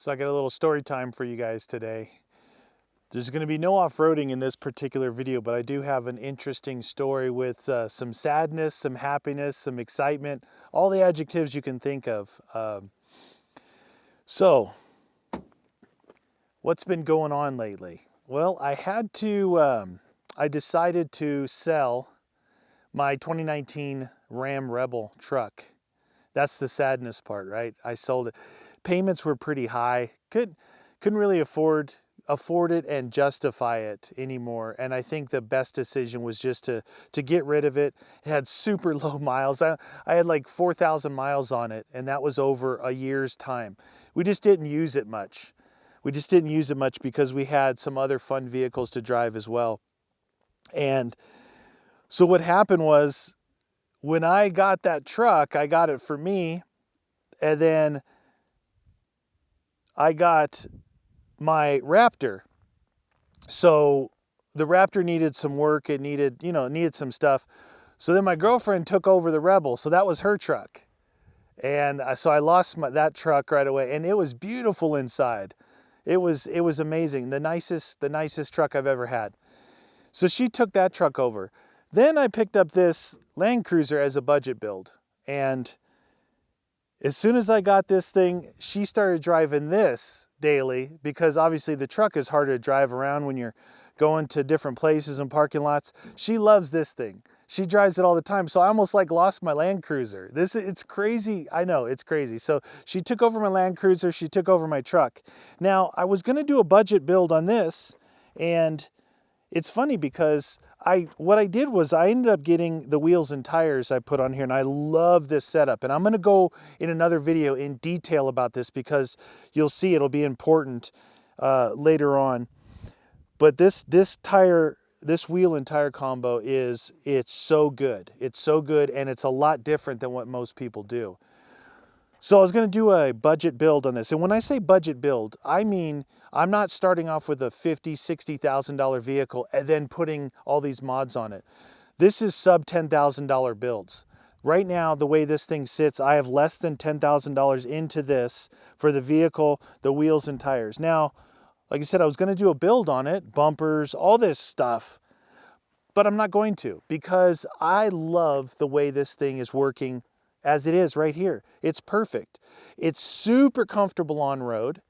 So I got a little story time for you guys today. There's going to be no off-roading in this particular video, but I do have an interesting story with some sadness, some happiness, some excitement, all the adjectives you can think of. So, what's been going on lately? Well, I decided to sell my 2019 Ram Rebel truck. That's the sadness part, right? I sold it. Payments were pretty high. Couldn't really afford it and justify it anymore. And I think the best decision was just to get rid of it. It had super low miles. I had like 4,000 miles on it, and that was over a year's time. We just didn't use it much. We just didn't use it much because we had some other fun vehicles to drive as well. And so what happened was, when I got that truck, I got it for me, and then I got my Raptor. So the Raptor needed some work. It needed some stuff. So then my girlfriend took over the Rebel. So that was her truck. And so I lost that truck right away, and it was beautiful inside. It was amazing. The nicest truck I've ever had. So she took that truck over. Then I picked up this Land Cruiser as a budget build. And as soon as I got this thing, she started driving this daily, because obviously the truck is harder to drive around when you're going to different places and parking lots. She loves this thing. She drives it all the time. So I almost like lost my Land Cruiser. It's crazy. I know, it's crazy. So she took over my Land Cruiser. She took over my truck. Now, I was going to do a budget build on this, and it's funny because what I did was I ended up getting the wheels and tires I put on here, and I love this setup. And I'm going to go in another video in detail about this, because you'll see it'll be important later on. But this wheel and tire combo it's so good. It's so good, and it's a lot different than what most people do. So I was going to do a budget build on this. And when I say budget build, I mean, I'm not starting off with a $50,000, $60,000 vehicle and then putting all these mods on it. This is sub $10,000 builds. Right now, the way this thing sits, I have less than $10,000 into this for the vehicle, the wheels and tires. Now, like I said, I was going to do a build on it, bumpers, all this stuff, but I'm not going to, because I love the way this thing is working as it is right here. It's perfect. It's super comfortable on road,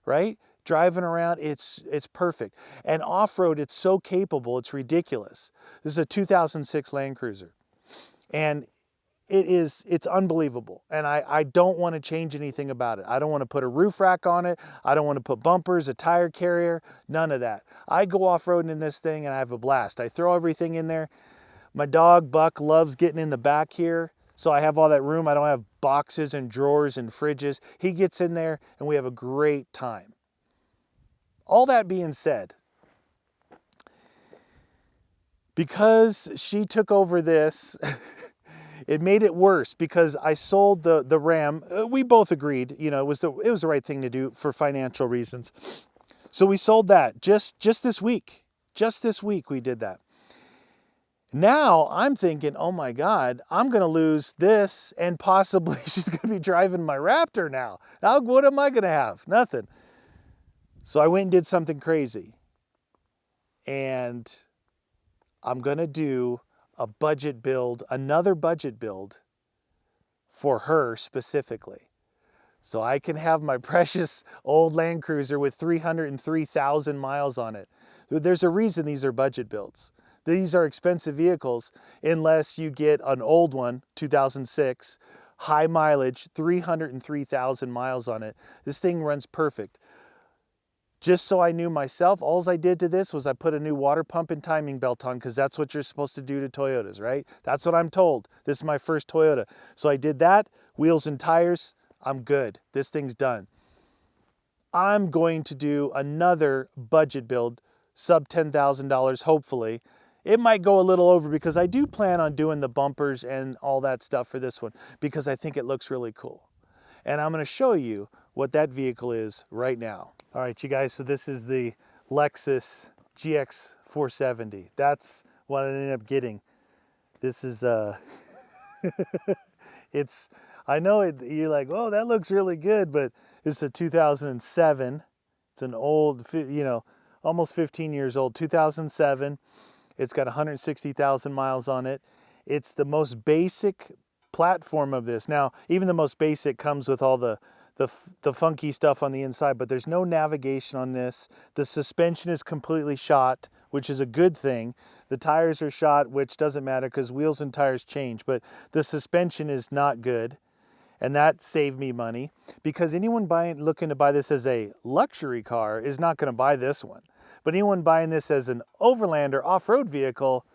right? Driving around, it's perfect. And off-road, it's so capable, it's ridiculous. This is a 2006 Land Cruiser. And it's unbelievable. And I don't want to change anything about it. I don't want to put a roof rack on it. I don't want to put bumpers, a tire carrier, none of that. I go off-roading in this thing and I have a blast. I throw everything in there. My dog, Buck, loves getting in the back here. So I have all that room. I don't have boxes and drawers and fridges. He gets in there and we have a great time. All that being said, because she took over this, it made it worse, because I sold the Ram. We both agreed, it was the right thing to do for financial reasons. So we sold that just this week. Just this week we did that. Now I'm thinking, oh my God, I'm going to lose this, and possibly she's going to be driving my Raptor now. Now, what am I going to have? Nothing. So I went and did something crazy. And I'm going to do a budget build, another budget build for her specifically. So I can have my precious old Land Cruiser with 303,000 miles on it. There's a reason these are budget builds. These are expensive vehicles unless you get an old one, 2006, high mileage, 303,000 miles on it. This thing runs perfect. Just so I knew myself, all I did to this was I put a new water pump and timing belt on, because that's what you're supposed to do to Toyotas, right? That's what I'm told. This is my first Toyota. So I did that, wheels and tires, I'm good. This thing's done. I'm going to do another budget build, sub $10,000, hopefully. It might go a little over, because I do plan on doing the bumpers and all that stuff for this one, because I think it looks really cool. And I'm going to show you what that vehicle is right now. All right, you guys, so this is the Lexus GX 470. That's what I ended up getting. This is, I know you're like, oh, that looks really good, but This is a 2007. It's an old, you know, almost 15 years old, 2007. It's got 160,000 miles on it. It's the most basic platform of this. Now, even the most basic comes with all the funky stuff on the inside, but there's no navigation on this. The suspension is completely shot, which is a good thing. The tires are shot, which doesn't matter because wheels and tires change, but the suspension is not good. And that saved me money because anyone looking to buy this as a luxury car is not going to buy this one. But anyone buying this as an overland or off-road vehicle,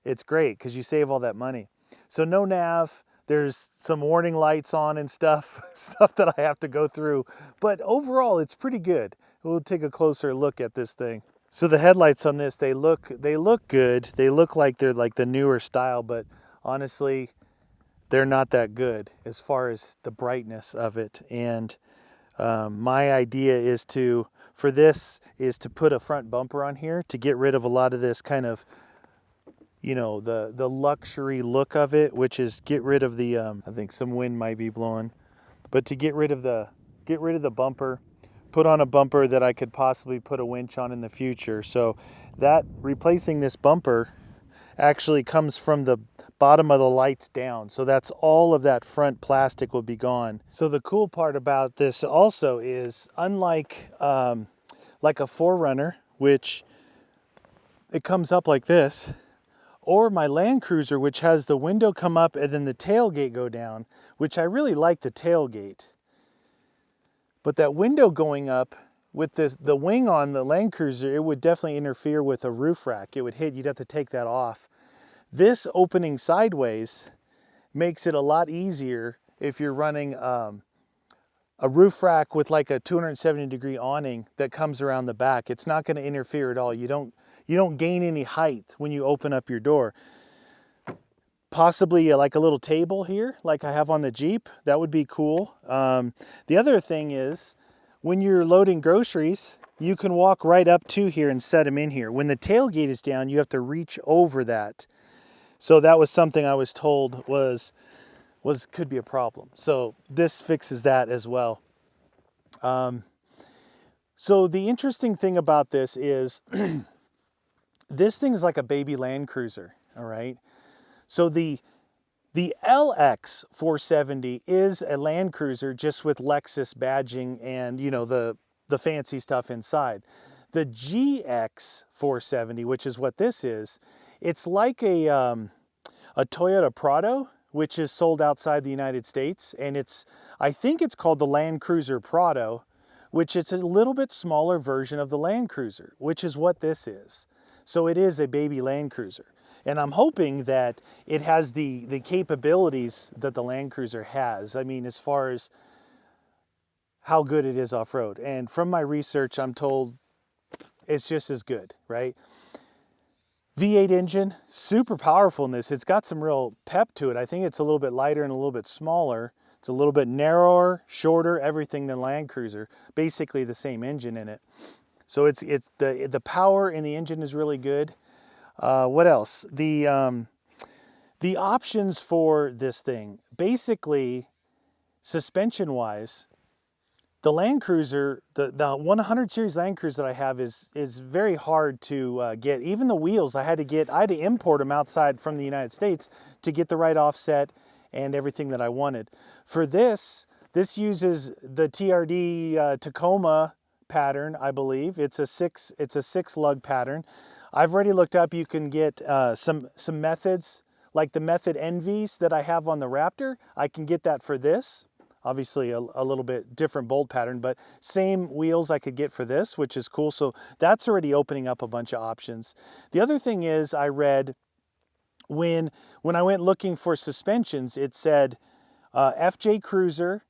it's great because you save all that money. So no nav, there's some warning lights on and stuff that I have to go through. But overall, it's pretty good. We'll take a closer look at this thing. So the headlights on this, they look good. They look like they're like the newer style, but honestly, they're not that good as far as the brightness of it. And my idea is to put a front bumper on here to get rid of a lot of this kind of, you know, the luxury look of it, which is get rid of the, I think some wind might be blowing, but to get rid of the bumper, put on a bumper that I could possibly put a winch on in the future. So that replacing this bumper actually comes from the bottom of the lights down. So that's all of that front plastic will be gone. So the cool part about this also is unlike like a 4Runner, which it comes up like this, or my Land Cruiser, which has the window come up and then the tailgate go down, which I really like the tailgate. But that window going up with the wing on the Land Cruiser, it would definitely interfere with a roof rack. It would hit, you'd have to take that off. This opening sideways makes it a lot easier if you're running a roof rack with like a 270-degree awning that comes around the back. It's not going to interfere at all. You don't gain any height when you open up your door. Possibly like a little table here, like I have on the Jeep. That would be cool. The other thing is, when you're loading groceries, you can walk right up to here and set them in here. When the tailgate is down, you have to reach over that. So that was something I was told could be a problem. So this fixes that as well. So the interesting thing about this is this thing is like a baby Land Cruiser, all right? So the LX 470 is a Land Cruiser just with Lexus badging and, you know, the fancy stuff inside. The GX 470, which is what this is, it's like a Toyota Prado, which is sold outside the United States. And I think it's called the Land Cruiser Prado, which is a little bit smaller version of the Land Cruiser, which is what this is. So it is a baby Land Cruiser. And I'm hoping that it has the capabilities that the Land Cruiser has. I mean, as far as how good it is off-road. And from my research, I'm told it's just as good, right? V8 engine, super powerful in this. It's got some real pep to it. I think it's a little bit lighter and a little bit smaller. It's a little bit narrower, shorter, everything than Land Cruiser. Basically the same engine in it. So it's the power in the engine is really good. What else? The options for this thing, basically suspension-wise, the Land Cruiser, the 100 series Land Cruiser that I have is very hard to get. Even the wheels, I had to import them outside from the United States to get the right offset and everything that I wanted. For this uses the TRD Tacoma pattern, I believe. It's a six lug pattern. I've already looked up, you can get some methods, like the method NVs that I have on the Raptor. I can get that for this. Obviously a little bit different bolt pattern, but same wheels I could get for this, which is cool. So that's already opening up a bunch of options. The other thing is, I read when I went looking for suspensions, it said FJ Cruiser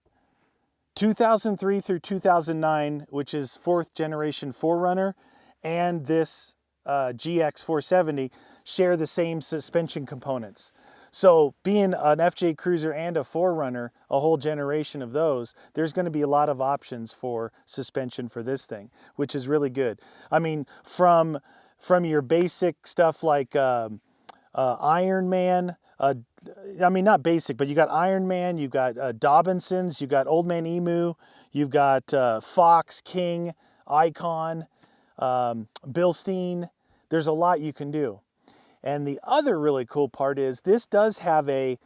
2003 through 2009, which is 4th generation 4Runner, and this GX 470 share the same suspension components. So being an FJ Cruiser and a 4Runner, a whole generation of those, there's going to be a lot of options for suspension for this thing, which is really good. I mean, from your basic stuff like Iron Man, I mean, not basic, but you got Iron Man, you got Dobinsons, you got Old Man Emu, You've got Fox, King, Icon, Bilstein. There's a lot you can do. And the other really cool part is this does have a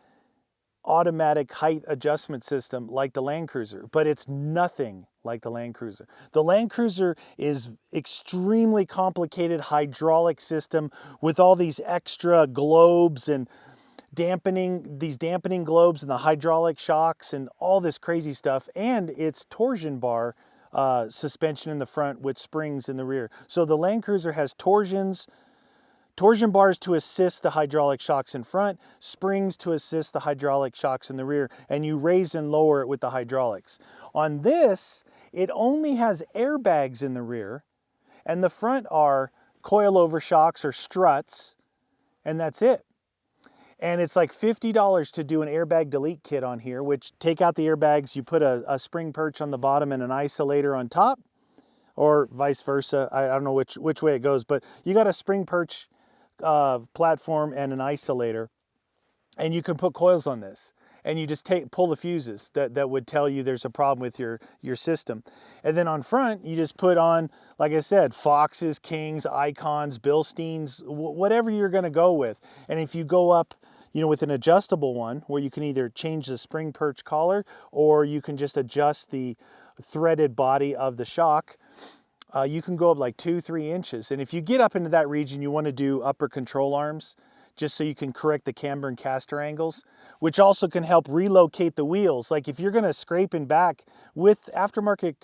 automatic height adjustment system like the Land Cruiser, but it's nothing like the Land Cruiser. The Land Cruiser is extremely complicated hydraulic system with all these extra globes and dampening globes and the hydraulic shocks and all this crazy stuff, and it's torsion bar suspension in the front with springs in the rear. So the Land Cruiser has torsion bars to assist the hydraulic shocks in front, springs to assist the hydraulic shocks in the rear, and you raise and lower it with the hydraulics. On this, it only has airbags in the rear, and the front are coilover shocks or struts, and that's it. And it's like $50 to do an airbag delete kit on here, which take out the airbags, you put a spring perch on the bottom and an isolator on top, or vice versa. I don't know which way it goes, but you got a spring perch platform and an isolator, and you can put coils on this, and you just pull the fuses that would tell you there's a problem with your system. And then on front, you just put on, like I said, Foxes, Kings, Icons, Bilsteins, whatever you're going to go with. And if you go up, with an adjustable one where you can either change the spring perch collar or you can just adjust the threaded body of the shock, you can go up like 2-3 inches. And if you get up into that region, you want to do upper control arms, just so you can correct the camber and caster angles, which also can help relocate the wheels. Like if you're going to scrape in back with aftermarket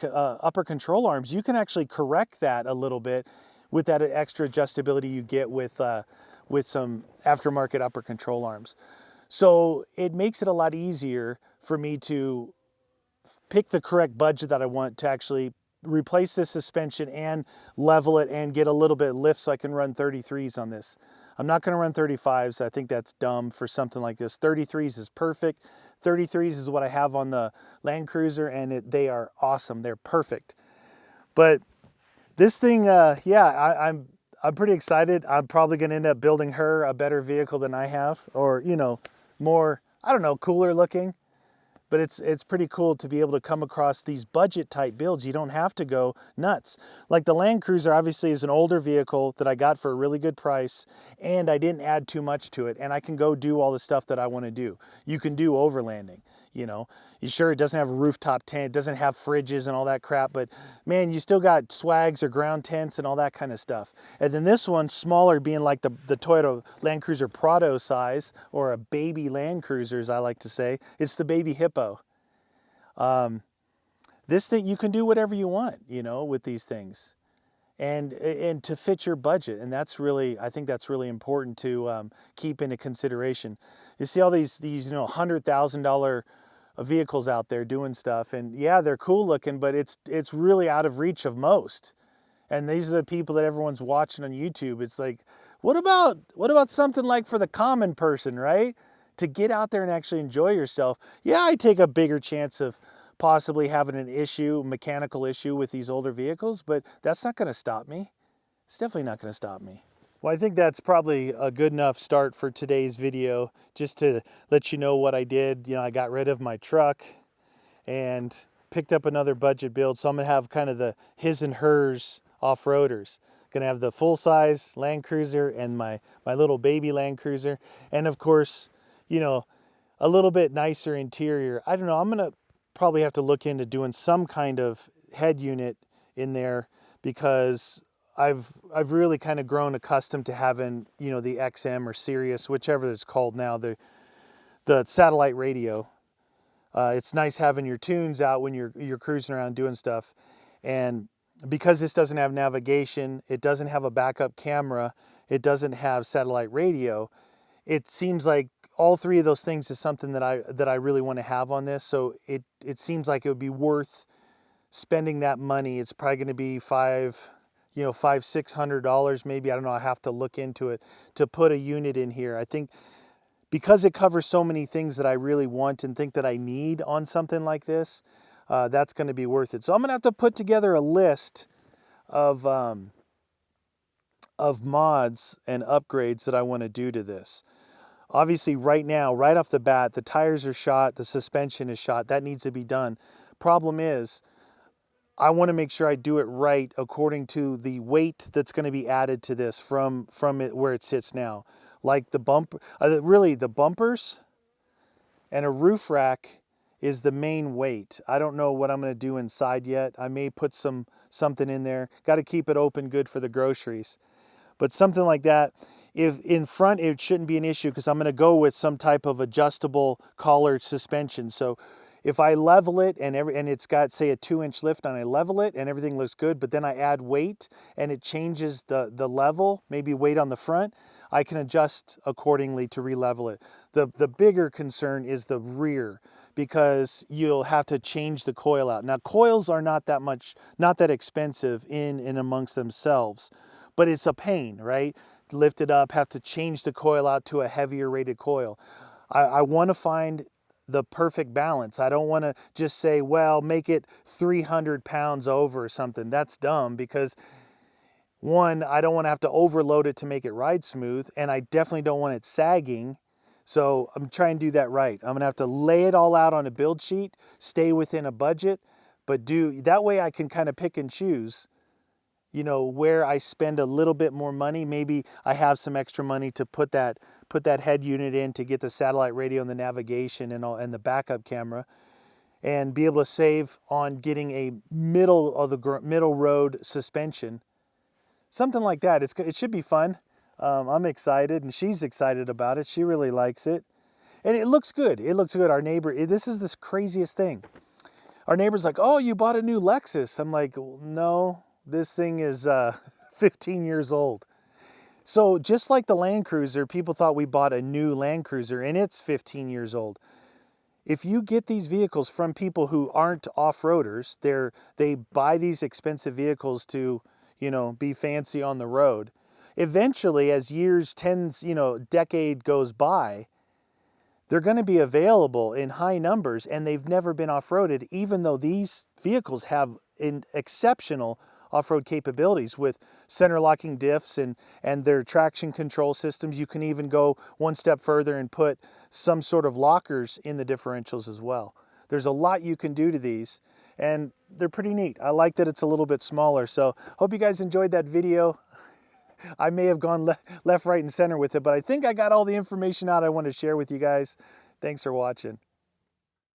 upper control arms, you can actually correct that a little bit with that extra adjustability you get with some aftermarket upper control arms. So it makes it a lot easier for me to pick the correct budget that I want to actually replace this suspension and level it and get a little bit of lift so I can run 33s on this. I'm not going to run 35s. I think that's dumb for something like this. 33s is perfect. 33s is what I have on the Land Cruiser, and they are awesome. They're perfect. But this thing, I'm pretty excited. I'm probably going to end up building her a better vehicle than I have, or more, I don't know, cooler looking. But it's pretty cool to be able to come across these budget type builds. You don't have to go nuts. Like the Land Cruiser obviously is an older vehicle that I got for a really good price, and I didn't add too much to it, and I can go do all the stuff that I want to do. You can do overlanding, Sure, it doesn't have a rooftop tent, it doesn't have fridges and all that crap, but man, you still got swags or ground tents and all that kind of stuff. And then this one, smaller, being like the Toyota Land Cruiser Prado size, or a baby Land Cruiser, as I like to say. It's the baby hippo. This thing, you can do whatever you want, with these things, and to fit your budget. And I think that's really important to keep into consideration. You see all these $100,000 vehicles out there doing stuff, and yeah, they're cool looking, but it's really out of reach of most. And these are the people that everyone's watching on YouTube. It's like, what about something like for the common person, right? To get out there and actually enjoy yourself. Yeah, I take a bigger chance of possibly having a mechanical issue with these older vehicles, but that's not going to stop me. It's definitely not going to stop me. Well, I think that's probably a good enough start for today's video, just to let you know what I did. I got rid of my truck and picked up another budget build. So I'm going to have kind of the his and hers off-roaders. Going to have the full-size Land Cruiser and my little baby Land Cruiser. And of course, a little bit nicer interior. I don't know, I'm going to probably have to look into doing some kind of head unit in there, because I've really kind of grown accustomed to having, the XM or Sirius, whichever it's called now, the satellite radio. It's nice having your tunes out when you're cruising around doing stuff. And because this doesn't have navigation, it doesn't have a backup camera, it doesn't have satellite radio, it seems like all three of those things is something that I really want to have on this. So it seems like it would be worth spending that money. It's probably going to be $500-$600 maybe. I don't know. I have to look into it to put a unit in here. I think because it covers so many things that I really want and think that I need on something like this, that's going to be worth it. So I'm going to have to put together a list of mods and upgrades that I want to do to this. Obviously, right now, right off the bat, the tires are shot, the suspension is shot. That needs to be done. Problem is, I want to make sure I do it right according to the weight that's going to be added to this from it where it sits now. Like the really the bumpers and a roof rack is the main weight. I don't know what I'm going to do inside yet. I may put something in there. Got to keep it open good for the groceries. But something like that, if in front, it shouldn't be an issue because I'm going to go with some type of adjustable collar suspension. So if I level it and it's got, say, a 2-inch lift and I level it and everything looks good, but then I add weight and it changes the level, maybe weight on the front, I can adjust accordingly to re-level it. The bigger concern is the rear, because you'll have to change the coil out. Now, coils are not that expensive in and amongst themselves, but it's a pain, right? Lift it up, have to change the coil out to a heavier rated coil. I want to find the perfect balance. I don't want to just say, well, make it 300 pounds over or something. That's dumb, because one, I don't want to have to overload it to make it ride smooth, and I definitely don't want it sagging. So I'm trying to do that right. I'm gonna have to lay it all out on a build sheet, stay within a budget, but that way I can kind of pick and choose, where I spend a little bit more money. Maybe I have some extra money to put that head unit in to get the satellite radio and the navigation and the backup camera, and be able to save on getting a middle road suspension. Something like that. It should be fun. I'm excited, and she's excited about it. She really likes it. And it looks good. It looks good. Our neighbor, this is the craziest thing. Our neighbor's like, oh, you bought a new Lexus. I'm like, no, this thing is 15 years old. So just like the Land Cruiser, people thought we bought a new Land Cruiser, and it's 15 years old. If you get these vehicles from people who aren't off-roaders, they buy these expensive vehicles to, be fancy on the road. Eventually, as decade goes by, they're going to be available in high numbers, and they've never been off-roaded, even though these vehicles have exceptional off-road capabilities with center locking diffs and their traction control systems. You can even go one step further and put some sort of lockers in the differentials as well. There's a lot you can do to these, and they're pretty neat. I like that it's a little bit smaller. So hope you guys enjoyed that video. I may have gone left, right, and center with it, but I think I got all the information out I want to share with you guys. Thanks for watching.